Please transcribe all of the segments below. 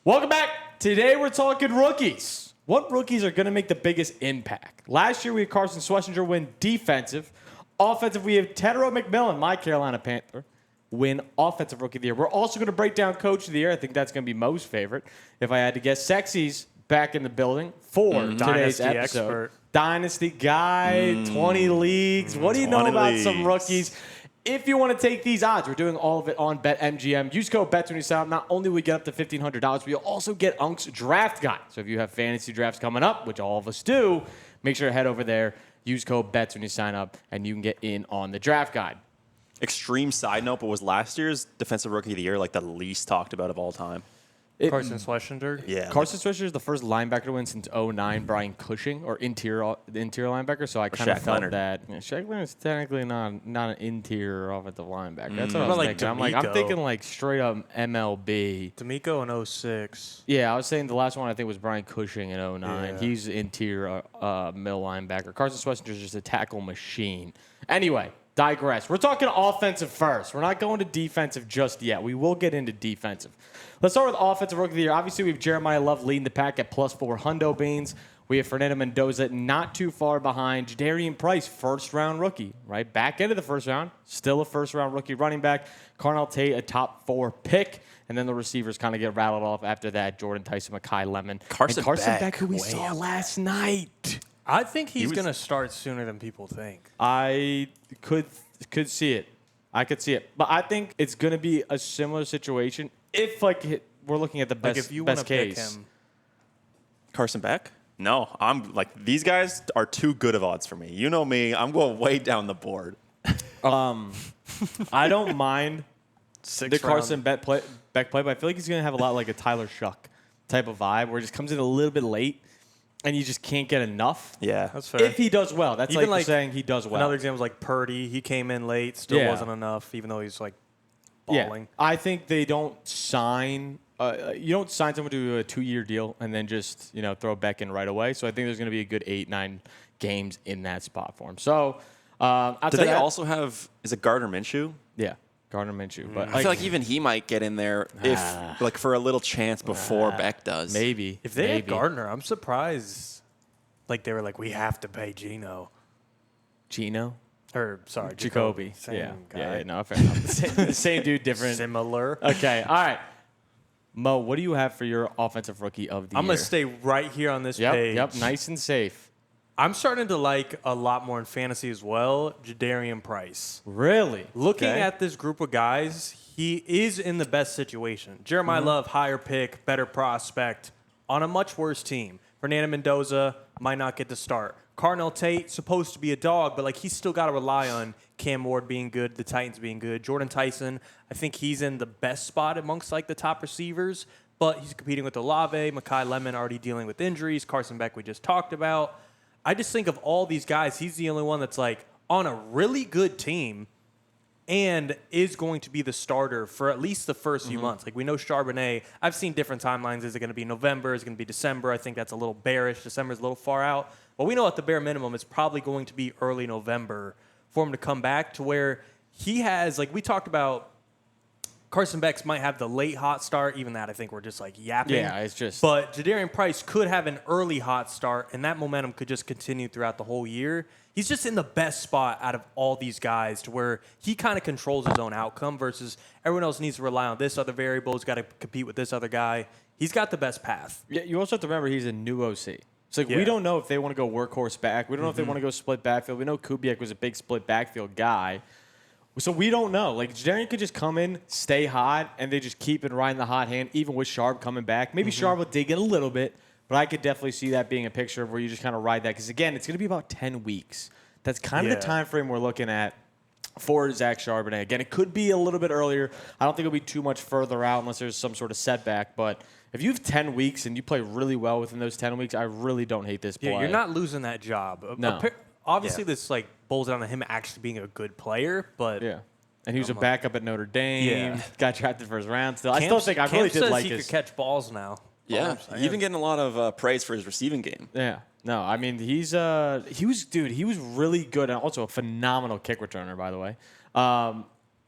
Welcome back. Today we're talking rookies. What rookies are going to make the biggest impact? Last year we had Carson Schlesinger win defensive. Offensive, we have Tedero McMillan, my Carolina Panther, win Offensive Rookie of the Year. We're also going to break down Coach of the Year. I think that's going to be Mo's favorite. If I had to guess, Sexy's back in the building for today's Dynasty episode. expert. Dynasty guy, 20 leagues. What do you know about some rookies? If you want to take these odds, we're doing all of it on BetMGM. Use code BETS when you sign up. Not only will we get up to $1,500, we'll also get Unc's draft guide. So if you have fantasy drafts coming up, which all of us do, make sure to head over there. Use code BETS when you sign up, and you can get in on the draft guide. Extreme side note, but was last year's Defensive Rookie of the Year like the least talked about of all time? Carson Schlesinger. Yeah. Carson Schlesinger is the first linebacker to win since 2009. Brian Cushing, or interior linebacker. So I kind of felt Leonard. that Shaq Leonard's technically not an interior offensive linebacker. That's what I What was about, thinking. I'm D'Amico? thinking like straight up MLB. D'Amico in 06. Yeah, I was saying the last one I think was Brian Cushing in 2009. Yeah. He's interior middle linebacker. Carson Schlesinger is just a tackle machine. Anyway, digress. We're talking offensive first. We're not going to defensive just yet. We will get into defensive. Let's start with Offensive Rookie of the Year. Obviously, we have Jeremiah Love leading the pack at +4 hundo beans. We have Fernando Mendoza not too far behind. Jadarian Price, first-round rookie, right? Back into the first round. Still a first-round rookie running back. Carnell Tate, a top 4 pick. And then the receivers kind of get rattled off after that. Jordan Tyson, Mekhi Lemon. Carson Beck, who we way saw up last night. I think he's going to start sooner than people think. I could see it. I could see it. But I think it's going to be a similar situation if, like, we're looking at the best, If you want best to pick case. him, Carson Beck? No, I'm like, these guys are too good of odds for me. You know me, I'm going way down the board. I don't mind the round. Carson Beck play, but I feel like he's going to have a lot like a Tyler Shuck type of vibe where he just comes in a little bit late and you just can't get enough. Yeah. That's fair. If he does well. That's Even like saying he does well. Another example is like Purdy. He came in late, still Yeah. wasn't enough, even though he's like Yeah, balling. I think they don't sign. You don't sign someone to a 2-year deal and then just throw Beck in right away. So I think there's going to be a good 8-9 games in that spot for him. So Do they also have, is it Gardner Minshew? Yeah, Gardner Minshew. But I feel like even he might get in there if, like, for a little chance before Beck does. maybe If they had maybe. Gardner, I'm surprised. Like they were like, we have to pay Gino. Gino. Or, sorry, Jacoby. Same Yeah. guy. Yeah, no, fair enough. Same dude, different. Similar. Okay, all right. Mo, what do you have for your offensive rookie of the year? I'm going to stay right here on this Yep, page. yep, nice and safe. I'm starting to like a lot more in fantasy as well, Jadarian Price. Really? Looking Okay. at this group of guys, he is in the best situation. Jeremiah Love, higher pick, better prospect, on a much worse team. Fernando Mendoza might not get to start. Carnell Tate, supposed to be a dog, but like he's still got to rely on Cam Ward being good, the Titans being good. Jordan Tyson, I think he's in the best spot amongst like the top receivers, but he's competing with Olave, Mekhi Lemon already dealing with injuries, Carson Beck we just talked about. I just think of all these guys, he's the only one that's like on a really good team and is going to be the starter for at least the first few months. Like we know Charbonnet, I've seen different timelines. Is it going to be November? Is it going to be December? I think that's a little bearish. December's a little far out. But we know at the bare minimum it's probably going to be early November for him to come back to where he has, like we talked about, Carson Beck might have the late hot start. Even that, I think we're just like yapping. Yeah, it's just. But Jadarian Price could have an early hot start, and that momentum could just continue throughout the whole year. He's just in the best spot out of all these guys to where he kind of controls his own outcome versus everyone else needs to rely on this other variable. He's got to compete with this other guy. He's got the best path. Yeah, you also have to remember he's a new OC. So like, Yeah. we don't know if they want to go workhorse back. We don't know if they want to go split backfield. We know Kubiak was a big split backfield guy. So we don't know. Like, Jadarian could just come in, stay hot, and they just keep it riding the hot hand, even with Sharp coming back. Maybe Sharp will dig in a little bit, but I could definitely see that being a picture of where you just kind of ride that. Because, again, it's going to be about 10 weeks. That's kind of the time frame we're looking at for Zach Charbonnet. Again, it could be a little bit earlier. I don't think it'll be too much further out unless there's some sort of setback. But if you have 10 weeks and you play really well within those 10 weeks, I really don't hate this play. Yeah, you're not losing that job. No. Obviously, this like boils down to him actually being a good player, but Yeah. And he was a backup at Notre Dame. Yeah. Got drafted first round still. I still think I really did says like he his. could catch balls now. Yeah, even getting a lot of praise for his receiving game. Yeah. No, I mean, he was really good and also a phenomenal kick returner, by the way.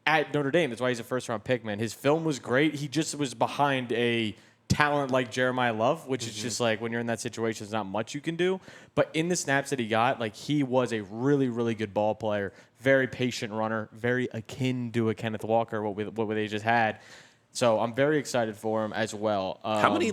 At Notre Dame, that's why he's a first-round pick, man. His film was great. He just was behind a talent like Jeremiah Love, which is just like when you're in that situation, there's not much you can do. But in the snaps that he got, like he was a really, really good ball player, very patient runner, very akin to a Kenneth Walker, what they just had. So I'm very excited for him as well. How many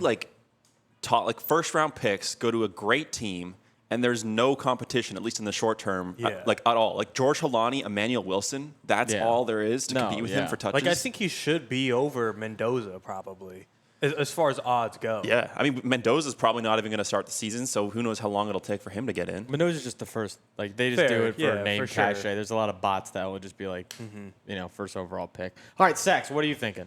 first round picks go to a great team and there's no competition, at least in the short term, at all? Like George Holani, Emmanuel Wilson, that's all there is to compete with him for touches. Like I think he should be over Mendoza probably, as far as odds go. Yeah, I mean Mendoza's probably not even going to start the season, so who knows how long it'll take for him to get in. Mendoza's just the first. Like they just do it for name for cachet. sure. There's a lot of bots that will just be like, first overall pick. All right, Sax, what are you thinking?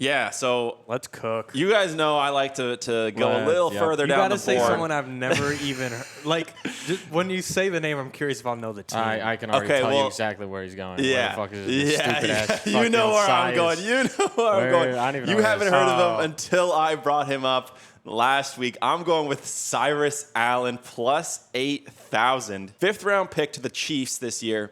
Yeah, so Let's cook. you guys know I like to go a little further You down the gotta say board. someone I've never even heard. Like, just when you say the name, I'm curious if I'll know the team. I can already tell you exactly where he's going. Yeah, Where the fuck is this stupid ass you know where I'm going. You know where I'm going. I don't even know You where haven't it is. heard of him until I brought him up last week. I'm going with Cyrus Allen plus 8,000. 5th round pick to the Chiefs this year.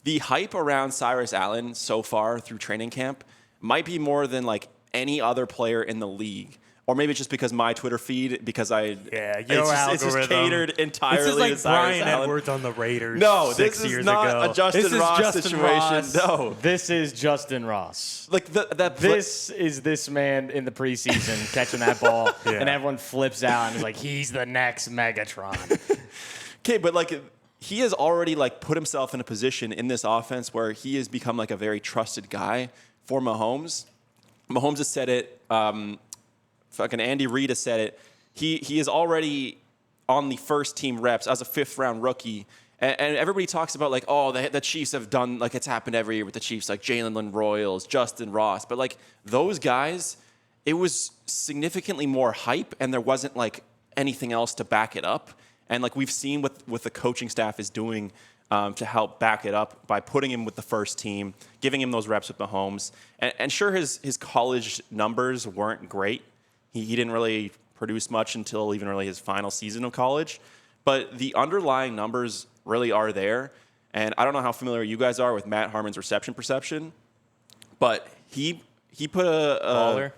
The hype around Cyrus Allen so far through training camp might be more than like any other player in the league. Or maybe it's just because my Twitter feed, because it's just catered entirely This is like to Cyrus Brian Allen. Edwards on the Raiders. No, 6 this years is not ago. a Justin This is Ross Justin situation. Ross. No, This is Justin Ross. like This is this man in the preseason catching that ball, and everyone flips out and is like, he's the next Megatron. Okay, but like he has already like put himself in a position in this offense where he has become like a very trusted guy for Mahomes. Mahomes has said it. Fucking Andy Reid has said it. He is already on the first team reps as a 5th round rookie. And everybody talks about like, oh, the Chiefs have done, like it's happened every year with the Chiefs, like Jalen Royals, Justin Ross. But like those guys, it was significantly more hype and there wasn't like anything else to back it up. And like we've seen what the coaching staff is doing to help back it up by putting him with the first team, giving him those reps with Mahomes. And sure, his college numbers weren't great. He didn't really produce much until even really his final season of college. But the underlying numbers really are there. And I don't know how familiar you guys are with Matt Harmon's reception perception, but he put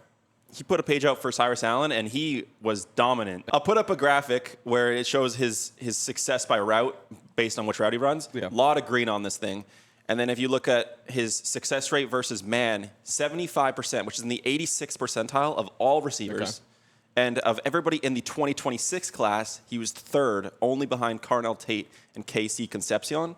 he put a page out for Cyrus Allen, and he was dominant. I'll put up a graphic where it shows his success by route based on which route he runs. A lot of green on this thing. And then if you look at his success rate versus man, 75%, which is in the 86th percentile of all receivers. Okay. And of everybody in the 2026 class, he was 3rd, only behind Carnell Tate and KC Concepcion.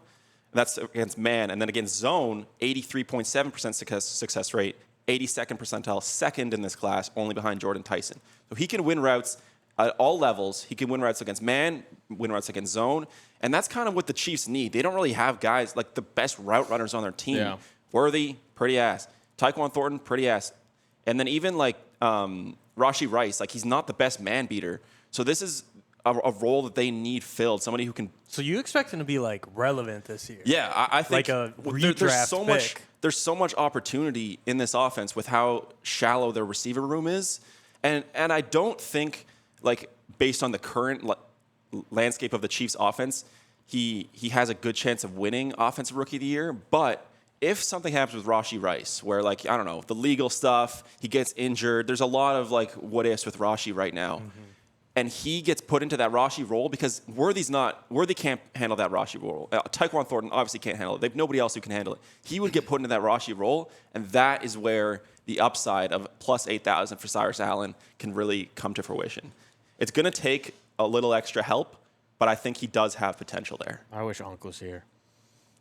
That's against man. And then against zone, 83.7% success rate, 82nd percentile, 2nd in this class, only behind Jordan Tyson. So he can win routes at all levels. He can win routes against man, win routes against zone. And that's kind of what the Chiefs need. They don't really have guys like the best route runners on their team. Yeah. Worthy, pretty ass. Tyquan Thornton, pretty ass. And then even like Rashee Rice, like he's not the best man beater. So this is a role that they need filled. Somebody who can. So you expect him to be like relevant this year? Yeah, I think like a redraft there's so much opportunity in this offense with how shallow their receiver room is, and I don't think like based on the current landscape of the Chiefs offense, he has a good chance of winning Offensive Rookie of the Year. But if something happens with Rashee Rice, where like, I don't know, the legal stuff, he gets injured, there's a lot of like what ifs with Rashee right now. Mm-hmm. And he gets put into that Rashee role because Worthy can't handle that Rashee role. Tyquan Thornton obviously can't handle it. They have nobody else who can handle it. He would get put into that Rashee role, and that is where the upside of plus 8,000 for Cyrus Allen can really come to fruition. It's going to take a little extra help, but I think he does have potential there. I wish Uncle's here.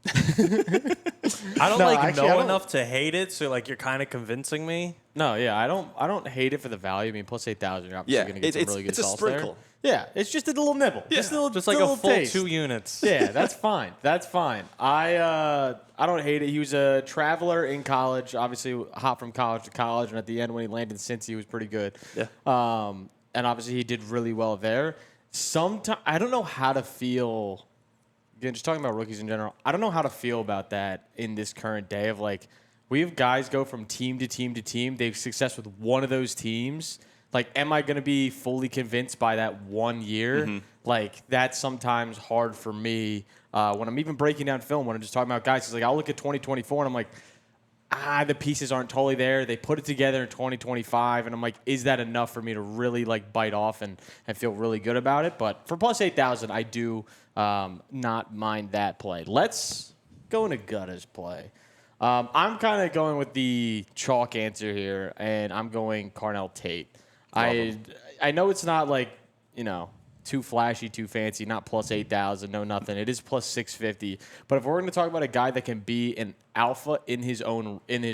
I don't know enough to hate it, so like you're kind of convincing me. No, yeah, I don't hate it for the value. I mean, plus 8,000, you're obviously going to get some really good salts there. It's a sprinkle. Yeah, it's just a little nibble. Yeah. Just like a full taste. 2 units. Yeah, that's fine. That's fine. I don't hate it. He was a traveler in college, obviously hot from college to college, and at the end when he landed in Cincy, he was pretty good. Yeah. And obviously he did really well there. Sometimes I don't know how to feel. Again, just talking about rookies in general, I don't know how to feel about that in this current day of like, we have guys go from team to team to team. They have success with one of those teams. Like, am I going to be fully convinced by that 1 year? Mm-hmm. Like, that's sometimes hard for me when I'm even breaking down film, when I'm just talking about guys. It's like, I'll look at 2024 and I'm like, the pieces aren't totally there. They put it together in 2025, and I'm like, is that enough for me to really like bite off and feel really good about it? But for plus 8,000, I do not mind that play. Let's go into Gutta's play. I'm kind of going with the chalk answer here, and I'm going Carnell Tate. I know it's not like, too flashy, too fancy, not plus 8,000, no nothing. It is plus 650. But if we're going to talk about a guy that can be an alpha in his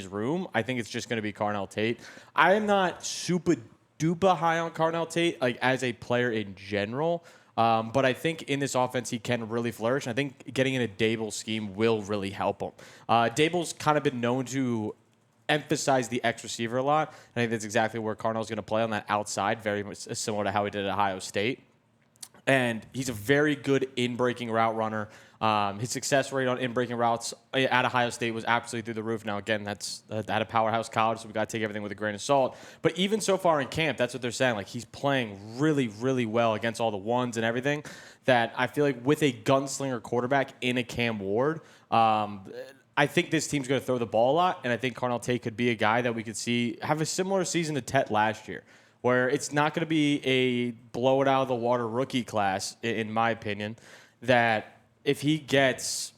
room, I think it's just going to be Carnell Tate. I am not super duper high on Carnell Tate, like as a player in general. But I think in this offense, he can really flourish. And I think getting in a Dable scheme will really help him. Dable's kind of been known to emphasize the X receiver a lot. I think that's exactly where Carnell's going to play on that outside, very much similar to how he did at Ohio State. And he's a very good in-breaking route runner. His success rate on in-breaking routes at Ohio State was absolutely through the roof. Now, again, that's at a powerhouse college, so we got to take everything with a grain of salt. But even so far in camp, that's what they're saying. Like, he's playing really, really well against all the ones and everything, that I feel like with a gunslinger quarterback in a Cam Ward, I think this team's going to throw the ball a lot, and I think Carnell Tate could be a guy that we could see have a similar season to Tet last year, where it's not going to be a blow it out of the water rookie class, in my opinion, that if he gets,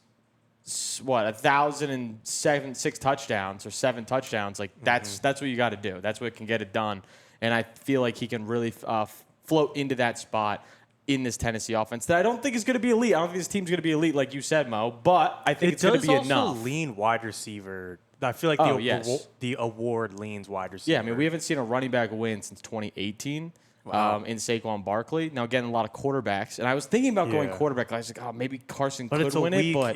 1,006 touchdowns or 7 touchdowns, like that's what you got to do. That's what can get it done. And I feel like he can really float into that spot in this Tennessee offense that I don't think is going to be elite. I don't think this team's going to be elite like you said, Mo, but I think it's going to be enough. It does also lean wide receiver. I feel like the award leans wide receiver. Yeah, I mean, we haven't seen a running back win since 2018 in Saquon Barkley. Now, again, a lot of quarterbacks. And I was thinking about going quarterback. I was like, maybe Carson could win it. But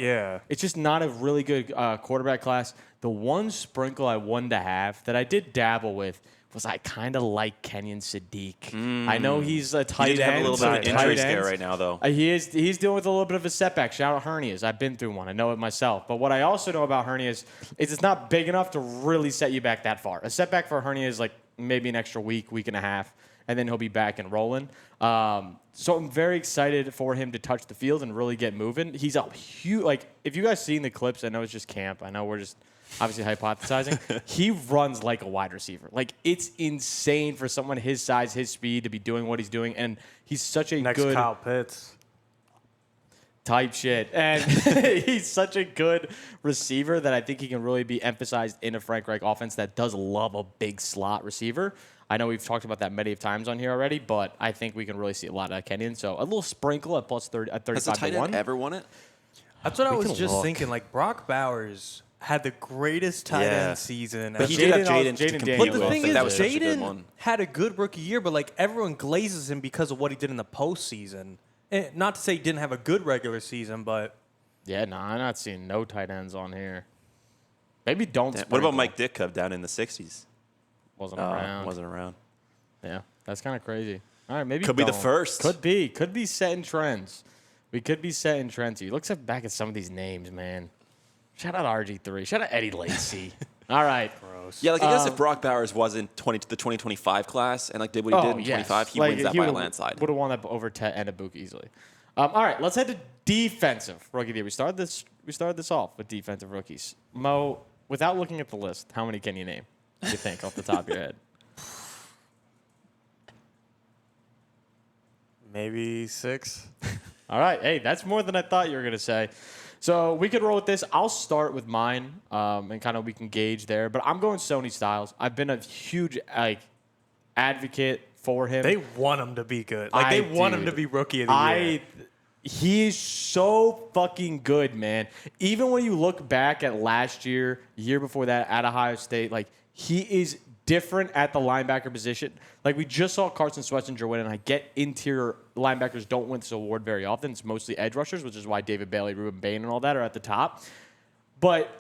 it's just not a really good quarterback class. The one sprinkle I wanted to have that I did dabble with was I kind of like Kenyon Sadiq. I know he's a tight end. He did have a little bit of injury scare right now, though. He's dealing with a little bit of a setback. Shout out hernias. I've been through one. I know it myself. But what I also know about hernias is it's not big enough to really set you back that far. A setback for a hernia is like maybe an extra week and a half, and then he'll be back and rolling. So I'm very excited for him to touch the field and really get moving. He's a huge, like, if you guys seen the clips, I know it's just camp. I know we're just obviously hypothesizing. He runs like a wide receiver. Like, it's insane for someone his size, his speed to be doing what he's doing. And he's such a Next good Kyle Pitts type shit. And he's such a good receiver that I think he can really be emphasized in a Frank Reich offense that does love a big slot receiver. I know we've talked about that many times on here already, but I think we can really see a lot of Kenyon. So a little sprinkle at plus 30 at 35 Has the tight to 1. end ever won it? That's what I was can just look. thinking. Like, Brock Bowers had the greatest tight end season. But he Jaden did have Jaden to Jaden compete But Daniels. the with. thing is, That was such a good Jaden one. had a good rookie year, but like everyone glazes him because of what he did in the postseason. And not to say he didn't have a good regular season, but Yeah, no, I'm not seeing no tight ends on here. Maybe don't. What about sprinkle. Mike Ditka down in the 60s? Wasn't around. Wasn't around. Yeah, that's kind of crazy. All right, maybe Could be the don't. first. Could be setting trends. We could be setting trends here. Looks back at some of these names, man. Shout out RG3. Shout out Eddie Lacy. All right. gross. Yeah, like I guess if Brock Bowers was in the 2025 class and like did what he did in 25, he wins that by a landslide. Would have won that over Tet and Ibuka easily. All right, let's head to defensive rookie of the year. We started this off with defensive rookies. Mo, without looking at the list, how many can you name? Do you think off the top of your head? Maybe 6. All right. Hey, that's more than I thought you were going to say. So we could roll with this. I'll start with mine, and kind of we can gauge there. But I'm going Sony Styles. I've been a huge advocate for him. They want him to be good. Like, they want him to be rookie of the year. He is so fucking good, man. Even when you look back at last year, year before that at Ohio State, like, he is different at the linebacker position. Like, we just saw Carson Schwarzenegger win, and I get interior linebackers don't win this award very often. It's mostly edge rushers, which is why David Bailey, Ruben Bain, and all that are at the top. But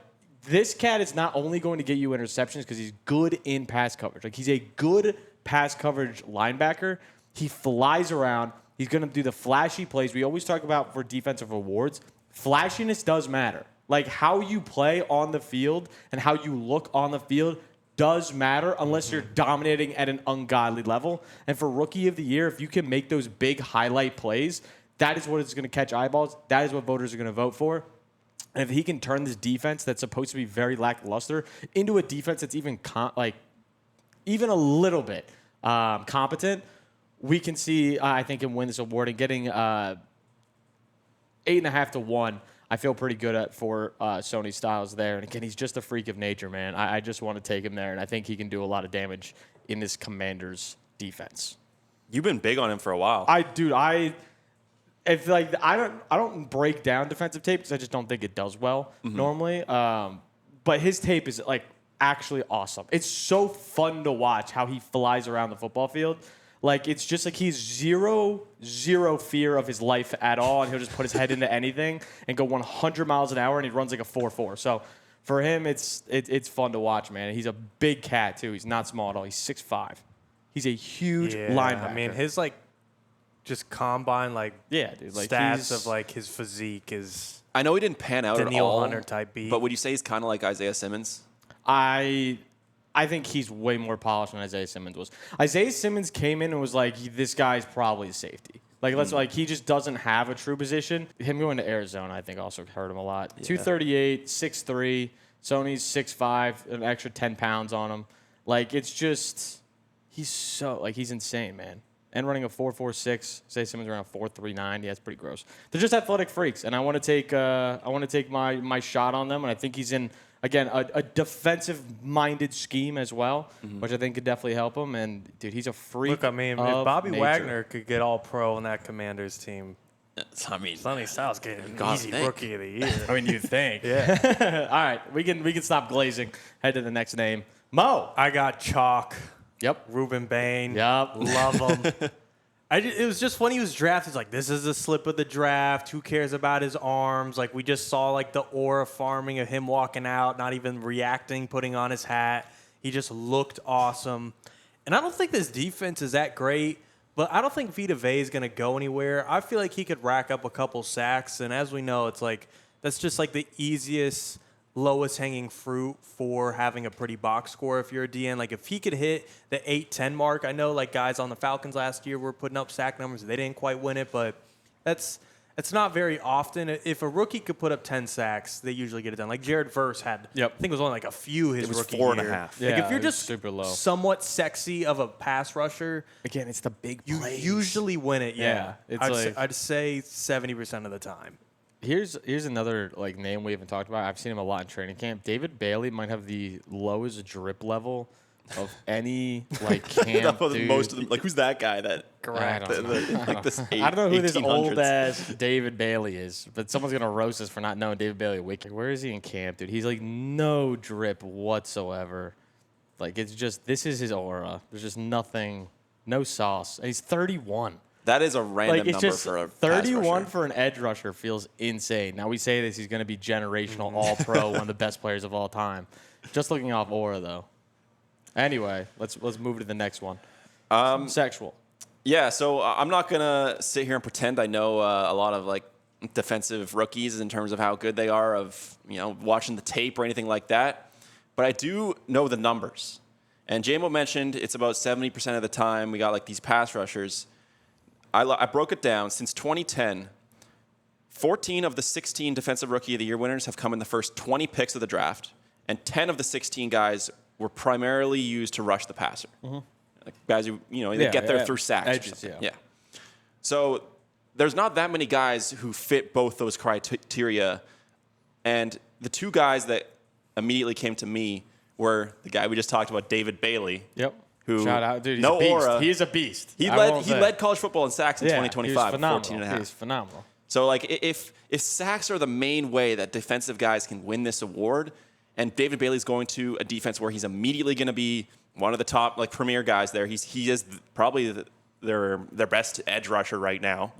this cat is not only going to get you interceptions because he's good in pass coverage. Like, he's a good pass coverage linebacker. He flies around. He's going to do the flashy plays. We always talk about for defensive awards. Flashiness does matter. Like, how you play on the field and how you look on the field does matter unless you're dominating at an ungodly level. And for Rookie of the Year, if you can make those big highlight plays, that is what is going to catch eyeballs. That is what voters are going to vote for. And if he can turn this defense that's supposed to be very lackluster into a defense that's even even a little bit competent, we can see, I think, him win this award. And getting 8.5 to 1, I feel pretty good for Sony Styles there. And again, he's just a freak of nature, man. I just want to take him there, and I think he can do a lot of damage in this Commanders defense. You've been big on him for a while. I don't break down defensive tape because I just don't think it does well normally. But his tape is like actually awesome. It's so fun to watch how he flies around the football field. Like, it's just like he's zero fear of his life at all, and he'll just put his head into anything and go 100 miles an hour, and he runs like a 4.4. So for him, it's fun to watch, man. He's a big cat too. He's not small at all. He's 6'5". He's a huge linebacker. I mean, his just combine dude, stats of his physique is. I know he didn't pan out at Danielle all. Hunter type beat. But would you say he's kind of like Isaiah Simmons? I think he's way more polished than Isaiah Simmons was. Isaiah Simmons came in and was like, this guy's probably a safety. He just doesn't have a true position. Him going to Arizona, I think, also hurt him a lot. Yeah. 238, 6'3". Sony's 6'5", an extra 10 pounds on him. It's just, he's insane, man. And running a 4.46, Isaiah Simmons running a 4.39. Yeah, that's pretty gross. They're just athletic freaks, and I want to take my shot on them, and I think he's in. Again, a defensive-minded scheme as well, which I think could definitely help him. And, dude, he's a freak. Look, I mean, if Bobby Wagner could get all-pro on that Commanders team, Sonny Styles getting easy Rookie of the Year. I mean, you'd think. Yeah. All right, we can stop glazing. Head to the next name. Mo. I got chalk. Yep. Ruben Bain. Yep. Love him. It was just when he was drafted, it's like, this is a slip of the draft. Who cares about his arms? We just saw, the aura farming of him walking out, not even reacting, putting on his hat. He just looked awesome. And I don't think this defense is that great, but I don't think Vita Vea is going to go anywhere. I feel like he could rack up a couple sacks, and as we know, it's that's just the easiest, lowest hanging fruit for having a pretty box score if you're a DN. If he could hit the 8-10 mark, I know guys on the Falcons last year were putting up sack numbers. They didn't quite win it, but it's not very often. If a rookie could put up 10 sacks, they usually get it done. Jared Verse had, I think it was only a few his rookie year. It was 4.5. Yeah, if you're just super low, somewhat sexy of a pass rusher, again, it's the big plays. You usually win it. Yeah, it's I'd say 70% of the time. Here's another name we haven't talked about. I've seen him a lot in training camp. David Bailey might have the lowest drip level of any camp dude. Most of them, who's that guy that? I don't know. I don't know who this old ass David Bailey is, but someone's gonna roast us for not knowing David Bailey. Where is he in camp, dude? He's no drip whatsoever. It's just, this is his aura. There's just nothing, no sauce. And he's 31. That is a random number just for a 31 for an edge rusher feels insane. Now we say this, he's going to be generational, all-pro, one of the best players of all time. Just looking off aura, though. Anyway, let's move to the next one. Sexual. Yeah, so I'm not gonna sit here and pretend I know a lot of defensive rookies in terms of how good they are of watching the tape or anything like that, but I do know the numbers. And JMO mentioned it's about 70% of the time we got these pass rushers. I broke it down. Since 2010, 14 of the 16 Defensive Rookie of the Year winners have come in the first 20 picks of the draft, and 10 of the 16 guys were primarily used to rush the passer. Guys who they get there through sacks. Edges, yeah. So there's not that many guys who fit both those criteria, and the two guys that immediately came to me were the guy we just talked about, David Bailey. Yep. Who, shout out, dude. He's no a beast. aura. He is a beast. He led college football in sacks in 2025. He's phenomenal. 14 and a half. He's phenomenal. So if sacks are the main way that defensive guys can win this award, and David Bailey's going to a defense where he's immediately going to be one of the top premier guys there. He is probably their best edge rusher right now.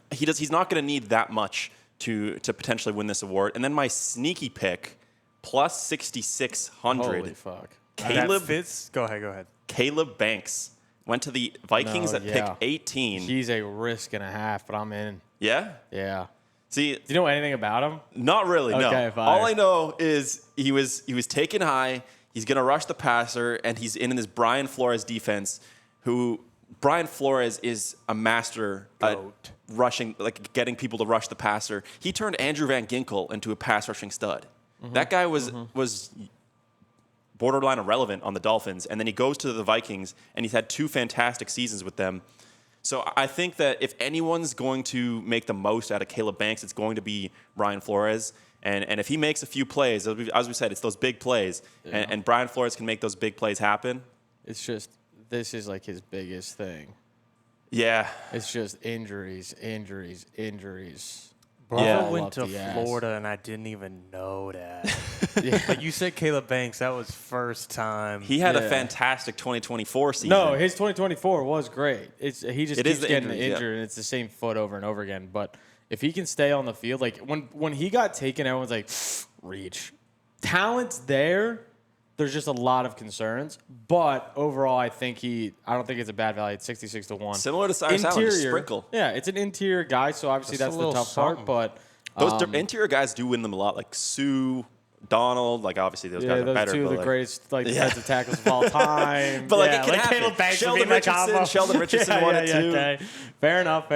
He's not going to need that much to potentially win this award. And then my sneaky pick, plus 6,600. Holy fuck. Caleb Fitz. Go ahead. Caleb Banks went to the Vikings at pick 18. He's a risk and a half, but I'm in. Yeah? Yeah. See, do you know anything about him? Not really, okay, no. Fine. All I know is he was taken high, he's going to rush the passer, and he's in this Brian Flores defense who Brian Flores is a master at Goat. rushing, like getting people to rush the passer. He turned Andrew Van Ginkel into a pass rushing stud. That guy was borderline irrelevant on the Dolphins, and then he goes to the Vikings, and he's had 2 fantastic seasons with them. So I think that if anyone's going to make the most out of Caleb Banks, it's going to be Brian Flores. And if he makes a few plays, as we said, it's those big plays, and Brian Flores can make those big plays happen. It's just, this is like his biggest thing. Yeah. It's just injuries, injuries, injuries. Bro, Yeah. I went Up to the ass. Florida and I didn't even know that. Like you said, Caleb Banks, that was first time. He had a Yeah. fantastic 2024 season. No, his 2024 was great. He just It keeps is the getting injuries, yeah. injured, and it's the same foot over and over again. But if he can stay on the field, like when he got taken, everyone's like, reach. Talent's there. There's just a lot of concerns. But overall, I don't think it's a bad value. It's 66-1. Similar to Cyrus Allen, just sprinkle. Yeah, it's an interior guy, so obviously Just a that's the little tough something. part. But Those interior guys do win them a lot, like Sue, Donald. Like obviously those yeah, guys are those better. two of but the like, greatest defensive tackles of all time. But like yeah, it can happen. Caleb Banks would Sheldon be my Richardson, combo. Sheldon Richardson won it too. Okay. Fair enough.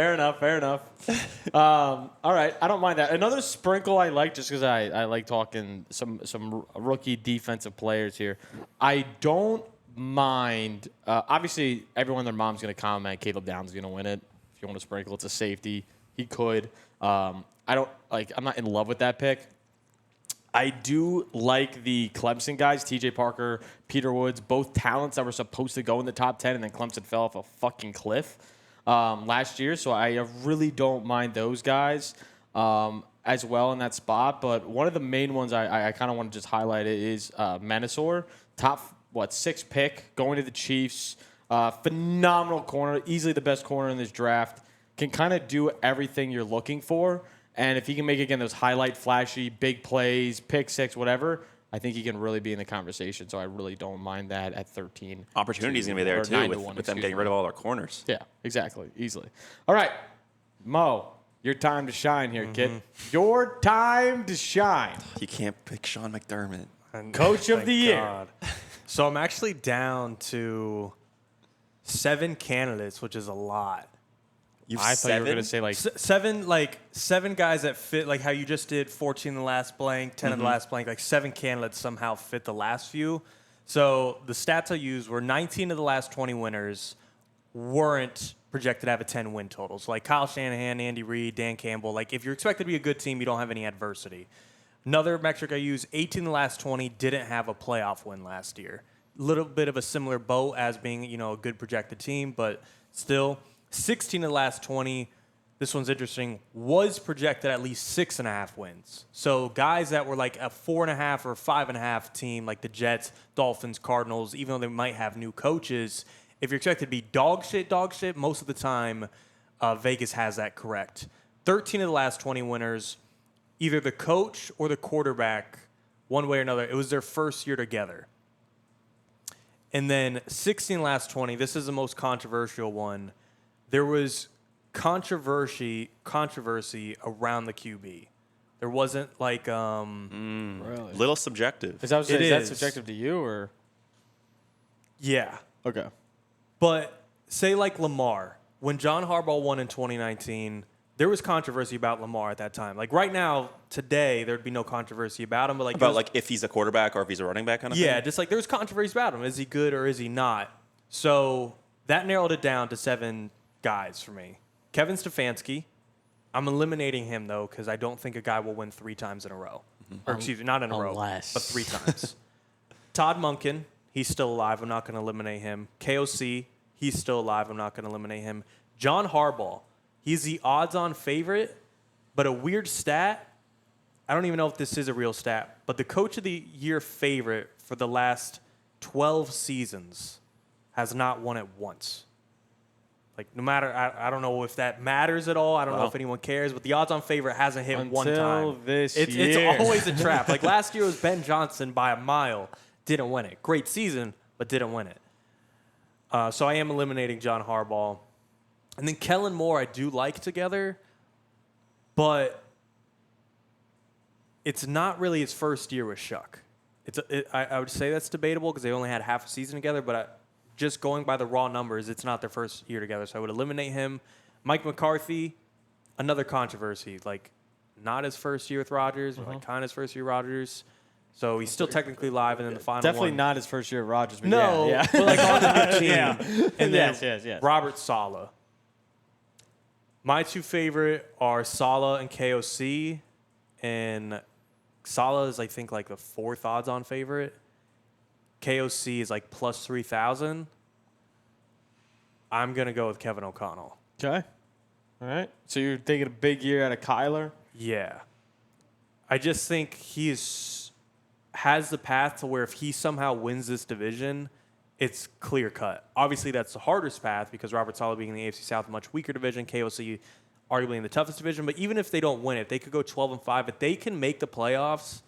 All right, I don't mind that. Another sprinkle I like, just because I like talking some rookie defensive players here. I don't mind. Obviously, everyone and their mom's going to comment Caleb Downs is going to win it. If you want to sprinkle, it's a safety. He could. I'm not in love with that pick. I do like the Clemson guys, TJ Parker, Peter Woods, both talents that were supposed to go in the top 10, and then Clemson fell off a fucking cliff last year. So I really don't mind those guys as well in that spot. But one of the main ones I kind of want to just highlight is Mansour, top 6th pick, going to the Chiefs. Phenomenal corner, easily the best corner in this draft. Can kind of do everything you're looking for. And if he can make, again, those highlight, flashy, big plays, pick six, whatever, I think he can really be in the conversation. So I really don't mind that at 13. Opportunity's going to be there or too 9 to with 1, them getting excuse rid me. of all their corners. Yeah, exactly. Easily. All right. Mo, your time to shine here, kid. Your time to shine. You can't pick Sean McDermott. Coach of Thank the year. God. So I'm actually down to 7 candidates, which is a lot. You've I thought you were going to say Seven guys that fit, like how you just did 14 in the last blank, 10 in the last blank, like 7 candidates somehow fit the last few. So the stats I used were 19 of the last 20 winners weren't projected to have a 10-win total. So like Kyle Shanahan, Andy Reid, Dan Campbell, like if you're expected to be a good team, you don't have any adversity. Another metric I use, 18 of the last 20 didn't have a playoff win last year. Little bit of a similar boat as being, a good projected team, but still 16 of the last 20, this one's interesting, was projected at least 6.5 wins. So guys that were like a 4.5 or 5.5 team, like the Jets, Dolphins, Cardinals, even though they might have new coaches, if you're expected to be dog shit, most of the time, Vegas has that correct. 13 of the last 20 winners, either the coach or the quarterback, one way or another, it was their first year together. And then 16 last 20, this is the most controversial one. There was controversy around the QB. There wasn't like Really? Little subjective. Is that is. subjective to you or? yeah. Okay. But say like Lamar, when John Harbaugh won in 2019, there was controversy about Lamar at that time. Like right now, today, there'd be no controversy about him. But like About like if he's a quarterback or if he's a running back kind of thing? yeah, just like there's controversy about him. Is he good or is he not? So that narrowed it down to 7 guys for me. Kevin Stefanski. I'm eliminating him, though, because I don't think a guy will win 3 times in a row. Or excuse me, not in a row, Unless. but 3 times. Todd Monken. He's still alive. I'm not going to eliminate him. KOC. He's still alive. I'm not going to eliminate him. John Harbaugh. He's the odds-on favorite, but a weird stat. I don't even know if this is a real stat, but the coach of the year favorite for the last 12 seasons has not won it once. Like, no matter, I don't know if that matters at all. I don't know if anyone cares, but the odds-on favorite hasn't hit one time. Until this It's year. always a trap. Like, last year was Ben Johnson by a mile. Didn't win it. Great season, but didn't win it. So I am eliminating John Harbaugh. And then Kellen Moore I do like together, but it's not really his first year with Shuck. I would say that's debatable because they only had half a season together, but just going by the raw numbers, it's not their first year together. So I would eliminate him. Mike McCarthy, another controversy. Like, not his first year with Rodgers, but like kind of his first year with Rodgers. So he's still technically live, and then the final Definitely one. not his first year at Rodgers. But No, yeah. but like on the new team. Yeah. And then Yes. Robert Saleh. My two favorite are Saleh and KOC, and Saleh is I think like the 4th odds-on favorite. KOC is like plus 3,000. I'm gonna go with Kevin O'Connell. Okay. All right. So you're thinking a big year out of Kyler? Yeah, I just think has the path to where if he somehow wins this division, it's clear cut. Obviously, that's the hardest path because Robert Saleh being in the AFC South, a much weaker division. KOC arguably in the toughest division. But even if they don't win it, they could go 12-5. If they can make the playoffs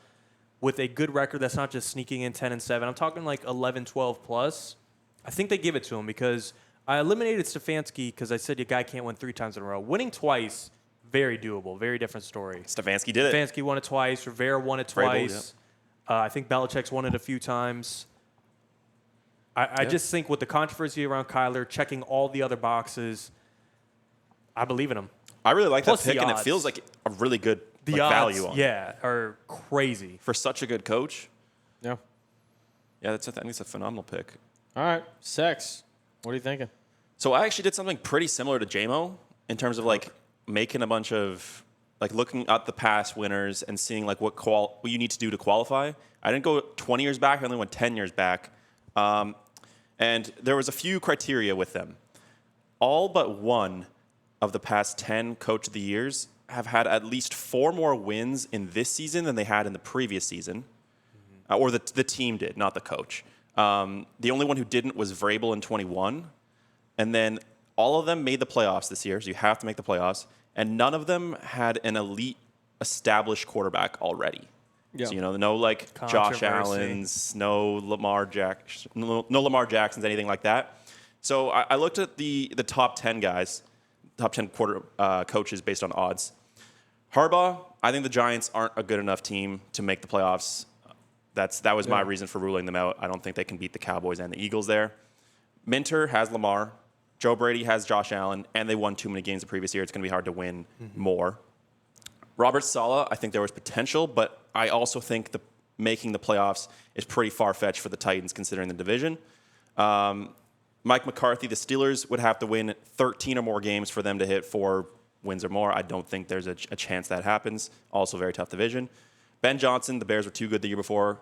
with a good record that's not just sneaking in 10-7, I'm talking like 11-12 plus, I think they give it to him because I eliminated Stefanski because I said your guy can't win 3 times in a row. Winning twice, very doable, very different story. Stefanski did it. Stefanski won it twice. Rivera won it Vrabel, twice. I think Belichick's won it a few times. I just think with the controversy around Kyler, checking all the other boxes, I believe in him. I really like Plus that pick, the and it odds. feels like a really good The like, odds, value on it. yeah, are crazy. For such a good coach. Yeah. Yeah, I think it's a phenomenal pick. All right. Sex. What are you thinking? So I actually did something pretty similar to JMO in terms of like making a bunch of like looking at the past winners and seeing like what you need to do to qualify. I didn't go 20 years back. I only went 10 years back. And there was a few criteria with them. All but one of the past 10 Coach of the Years have had at least 4 more wins in this season than they had in the previous season. Or the team did, not the coach. The only one who didn't was Vrabel in 21. And then all of them made the playoffs this year, so you have to make the playoffs. And none of them had an elite established quarterback already. Yeah. So, no like Josh Controversy. Allen's, no Lamar Jackson's, anything like that. So I looked at the top 10 guys, top 10 coaches based on odds. Harbaugh, I think the Giants aren't a good enough team to make the playoffs. That was my reason for ruling them out. I don't think they can beat the Cowboys and the Eagles there. Minter has Lamar. Joe Brady has Josh Allen, and they won too many games the previous year. It's going to be hard to win more. Robert Saleh, I think there was potential, but I also think making the playoffs is pretty far-fetched for the Titans considering the division. Mike McCarthy, the Steelers would have to win 13 or more games for them to hit 4 wins or more. I don't think there's a chance that happens. Also very tough division. Ben Johnson, the Bears were too good the year before.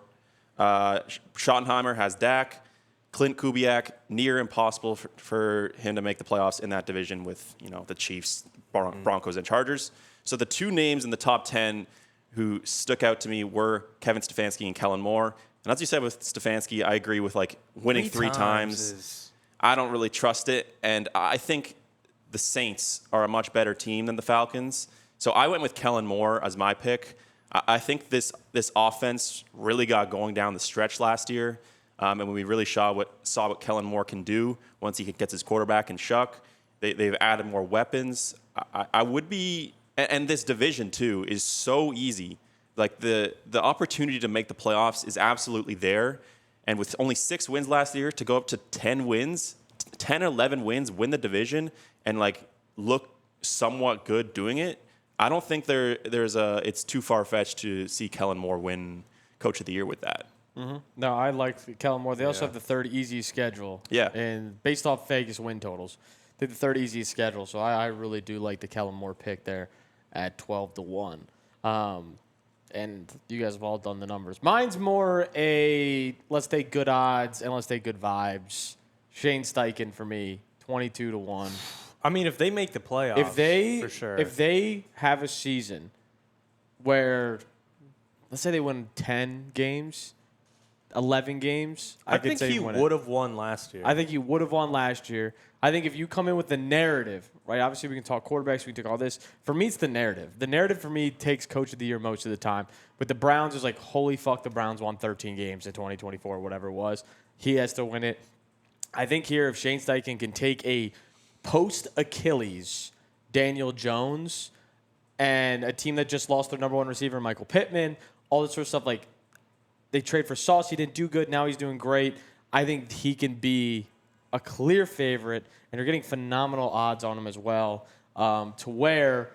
Schottenheimer has Dak. Clint Kubiak, near impossible for him to make the playoffs in that division with the Chiefs, Broncos, and Chargers. So the 2 names in the top 10 who stuck out to me were Kevin Stefanski and Kellen Moore. And as you said with Stefanski, I agree with like winning 3 times. I don't really trust it, and I think the Saints are a much better team than the Falcons. So I went with Kellen Moore as my pick. I think this offense really got going down the stretch last year. And we really saw what Kellen Moore can do once he gets his quarterback and Shuck. They've added more weapons. I would be, and this division too is so easy. Like the opportunity to make the playoffs is absolutely there. And with only 6 wins last year, to go up to 10 wins, 10 or 11 wins, win the division, and like look somewhat good doing it. I don't think it's too far-fetched to see Kellen Moore win Coach of the Year with that. Mm-hmm. No, I like Kellen Moore. They also have the 3rd easiest schedule. Yeah. And based off Vegas win totals, they have the 3rd easiest schedule. So I really do like the Kellen Moore pick there at 12-1. And you guys have all done the numbers. Mine's more let's take good odds and let's take good vibes. Shane Steichen for me, 22-1. I mean, if they make the playoffs, for sure. If they have a season where, let's say they win 10 games, 11 games, I could think say he would have won last year. I think he would have won last year. I think if you come in with the narrative, right? Obviously, we can talk quarterbacks, we can talk all this. For me, it's the narrative. The narrative for me takes Coach of the Year most of the time. But the Browns is like, holy fuck, the Browns won 13 games in 2024, whatever it was. He has to win it. I think here, if Shane Steichen can take a post-Achilles Daniel Jones and a team that just lost their number 1 receiver, Michael Pittman, all this sort of stuff, like they trade for Sauce. He didn't do good. Now he's doing great. I think he can be a clear favorite, and you're getting phenomenal odds on them as well. To where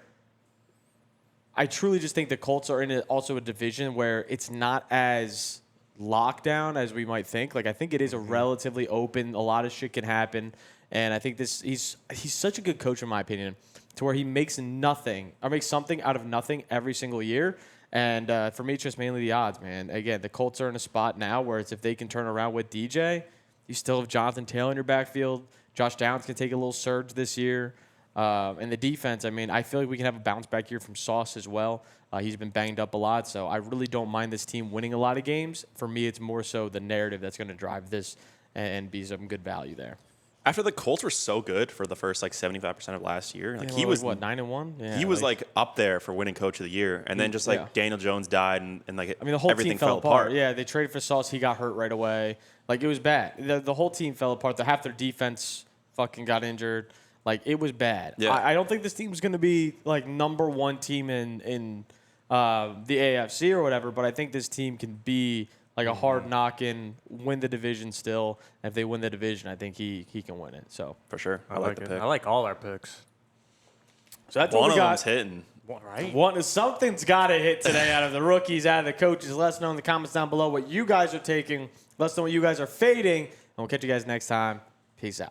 I truly just think the Colts are in also a division where it's not as locked down as we might think. Like, I think it is a relatively open. A lot of shit can happen, and I think he's such a good coach in my opinion, to where he makes something out of nothing every single year. And for me, it's just mainly the odds, man. Again, the Colts are in a spot now where it's if they can turn around with DJ, you still have Jonathan Taylor in your backfield. Josh Downs can take a little surge this year. And the defense, I mean, I feel like we can have a bounce back here from Sauce as well. He's been banged up a lot, so I really don't mind this team winning a lot of games. For me, it's more so the narrative that's going to drive this and be some good value there. After the Colts were so good for the first 75% of last year, he was 9-1. Yeah, he was up there for winning Coach of the Year, and then just Daniel Jones died, and the whole everything team fell apart. Yeah, they traded for Sauce. He got hurt right away. It was bad. The whole team fell apart. Half their defense fucking got injured. It was bad. Yeah. I don't think this team's going to be number one team in the AFC or whatever, but I think this team can be a hard knock-in, win the division still. And if they win the division, I think he can win it. So for sure, I like the pick. I like all our picks. So that's one what we of got. them's hitting. Right. Something's got to hit today out of the rookies, out of the coaches. Let us know in the comments down below what you guys are taking. Let us know what you guys are fading, and we'll catch you guys next time. Peace out.